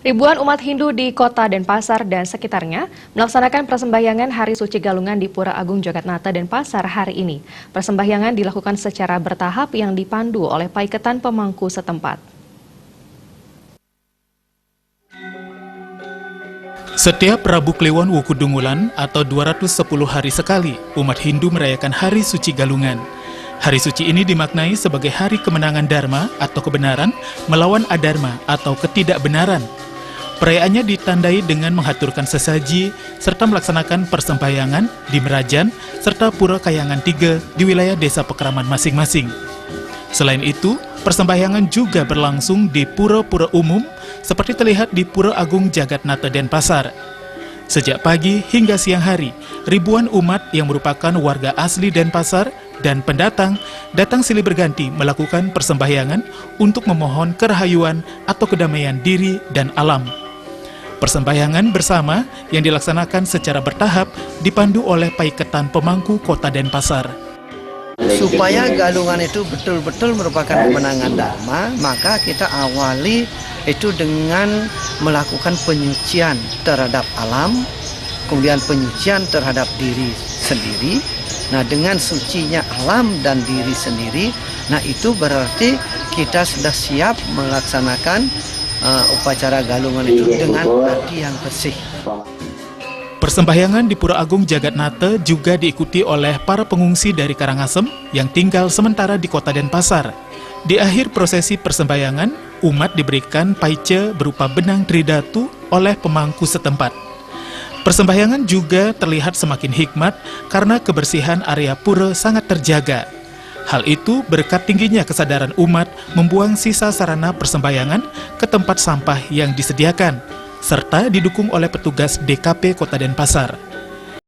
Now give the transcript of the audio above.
Ribuan umat Hindu di Kota Denpasar dan sekitarnya melaksanakan persembahyangan Hari Suci Galungan di Pura Agung Jagatnata Denpasar hari ini. Persembahyangan dilakukan secara bertahap yang dipandu oleh paiketan pemangku setempat. Setiap Rabu Kliwon Wukudungulan atau 210 hari sekali, umat Hindu merayakan Hari Suci Galungan. Hari suci ini dimaknai sebagai hari kemenangan Dharma atau kebenaran melawan adharma atau ketidakbenaran. Perayaannya ditandai dengan menghaturkan sesaji serta melaksanakan persembahyangan di Merajan serta Pura Kayangan 3 di wilayah desa Pekraman masing-masing. Selain itu, persembahyangan juga berlangsung di pura-pura umum seperti terlihat di Pura Agung Jagatnata Denpasar. Sejak pagi hingga siang hari, ribuan umat yang merupakan warga asli Denpasar dan pendatang datang silih berganti melakukan persembahyangan untuk memohon kerahayuan atau kedamaian diri dan alam. Persembahyangan bersama yang dilaksanakan secara bertahap dipandu oleh paiketan pemangku Kota Denpasar. Supaya galungan itu betul-betul merupakan kemenangan Dharma, maka kita awali itu dengan melakukan penyucian terhadap alam, kemudian penyucian terhadap diri sendiri. Nah, dengan sucinya alam dan diri sendiri, nah itu berarti kita sudah siap melaksanakan upacara galungan itu dengan hati yang bersih. Persembahyangan di Pura Agung Jagatnata juga diikuti oleh para pengungsi dari Karangasem yang tinggal sementara di Kota Denpasar. Di akhir prosesi persembahyangan, umat diberikan paice berupa benang tridatu oleh pemangku setempat. Persembahyangan juga terlihat semakin hikmat karena kebersihan area pura sangat terjaga. Hal itu berkat tingginya kesadaran umat membuang sisa sarana persembahyangan ke tempat sampah yang disediakan, serta didukung oleh petugas DKP Kota Denpasar.